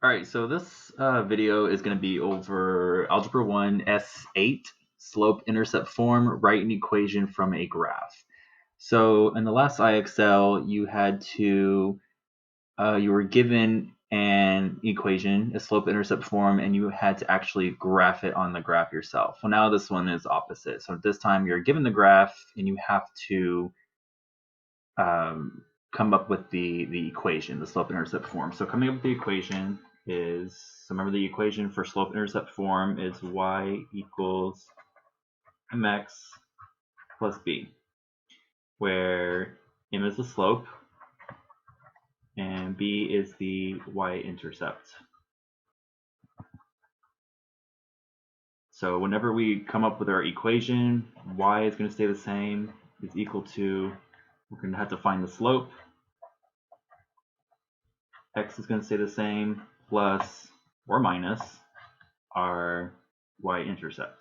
Alright, so this video is going to be over Algebra 1 S.8 Slope intercept form, write an equation from a graph. So in the last IXL, you had to, you were given an equation, a slope intercept form, and you had to actually graph it on the graph yourself. Well, now this one is opposite. So this time you're given the graph and you have to come up with the equation, the slope intercept form. So coming up with the equation is, so remember the equation for slope intercept form is y equals mx plus b, where m is the slope and b is the y-intercept. So whenever we come up with our equation, y is going to stay the same, is equal to, we're going to have to find the slope, x is going to stay the same, plus or minus our y-intercept.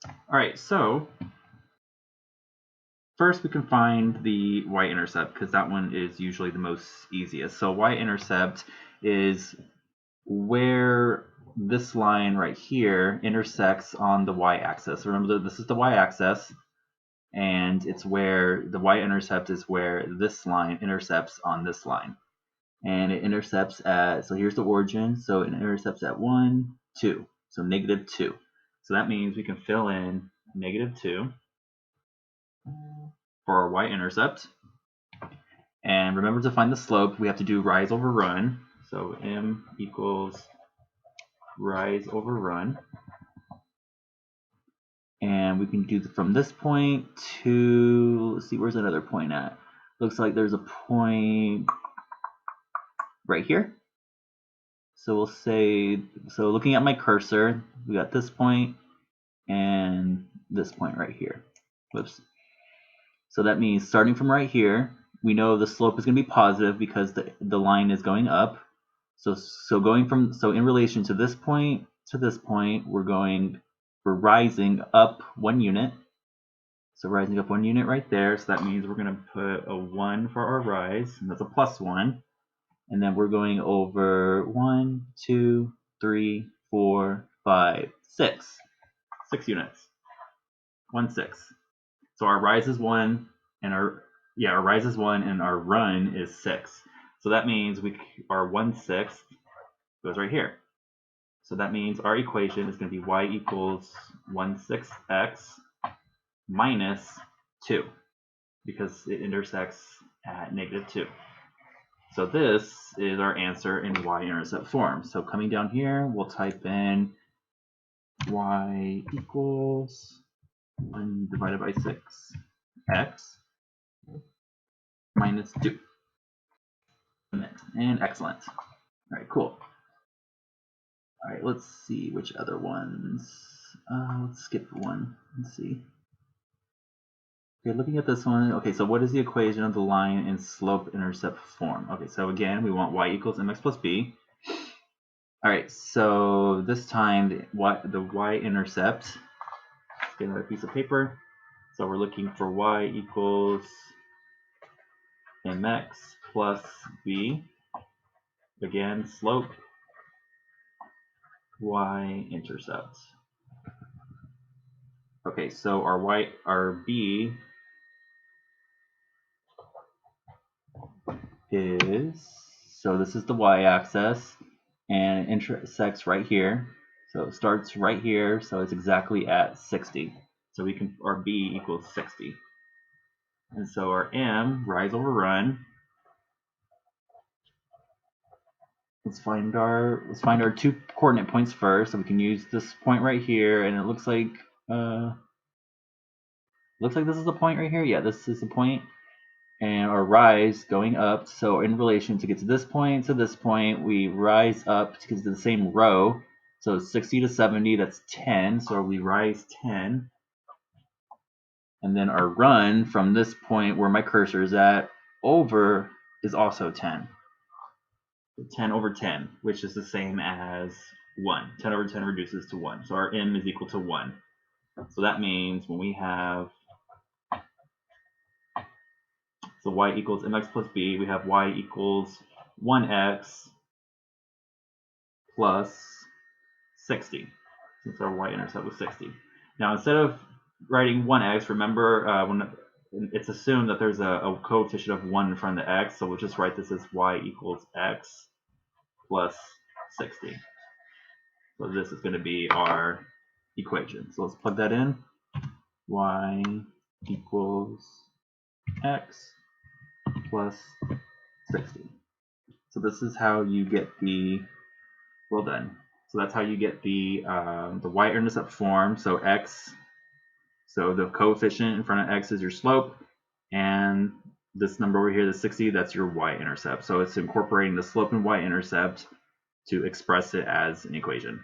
All right, so first we can find the y-intercept because that one is usually the most easiest. So y-intercept is where this line right here intersects on the y-axis. Remember, this is the y-axis, and it's where the y-intercept is where this line intercepts on this line. And it intercepts at, so here's the origin, so it intercepts at 1, 2, so -2. So that means we can fill in -2 for our y-intercept. And remember, to find the slope, we have to do rise over run. So m equals rise over run. And we can do from this point to, let's see, where's another point at? Looks like there's a point right here. So we'll say, so looking at my cursor, we got this point and this point right here. Whoops. So that means starting from right here, we know the slope is going to be positive because the line is going up. So going from, so in relation to this point, we're rising up 1 unit. So rising up 1 unit right there. So that means we're going to put a 1 for our rise, and that's a +1. And then we're going over 1, 2, 3, 4, 5, 6. 6 units. 1, 6. So our rise is 1, and our rise is 1, and our run is 6. So that means our 1/6 goes right here. So that means our equation is going to be y equals 1/6 x minus 2, because it intersects at -2. So this is our answer in y-intercept form. So coming down here, we'll type in y equals 1 divided by 6 x minus 2. And excellent. All right, cool. All right, let's see which other ones. Let's skip one and see. Okay, looking at this one. Okay, so what is the equation of the line in slope intercept form? Okay, so again, we want y equals mx plus b. All right, so this time the y-intercept, let's get another piece of paper. So we're looking for y equals mx plus b. Again, slope, y-intercept. Okay, so our b is, so this is the y-axis, and it intersects right here. So it starts right here, so it's exactly at 60. So our b equals 60. And so our m, rise over run. Let's find our 2 coordinate points first. So we can use this point right here, and it looks like this is the point right here. Yeah, this is the point. And our rise going up. So in relation to get to this point, we rise up to get to the same row. So 60 to 70, that's 10. So we rise 10. And then our run from this point where my cursor is at over is also 10. 10 over 10, which is the same as 1. 10 over 10 reduces to 1. So our m is equal to 1. So that means when we have So y equals mx plus b. We have y equals 1x plus 60, since our y-intercept was 60. Now, instead of writing 1x, remember when it's assumed that there's a coefficient of 1 in front of the x, so we'll just write this as y equals x plus 60. So this is going to be our equation. So let's plug that in. Y equals x plus 60. So this is how you get the, well done. So that's how you get the y-intercept form. So x, so the coefficient in front of x is your slope, and this number over here, the 60, that's your y-intercept. So it's incorporating the slope and y-intercept to express it as an equation.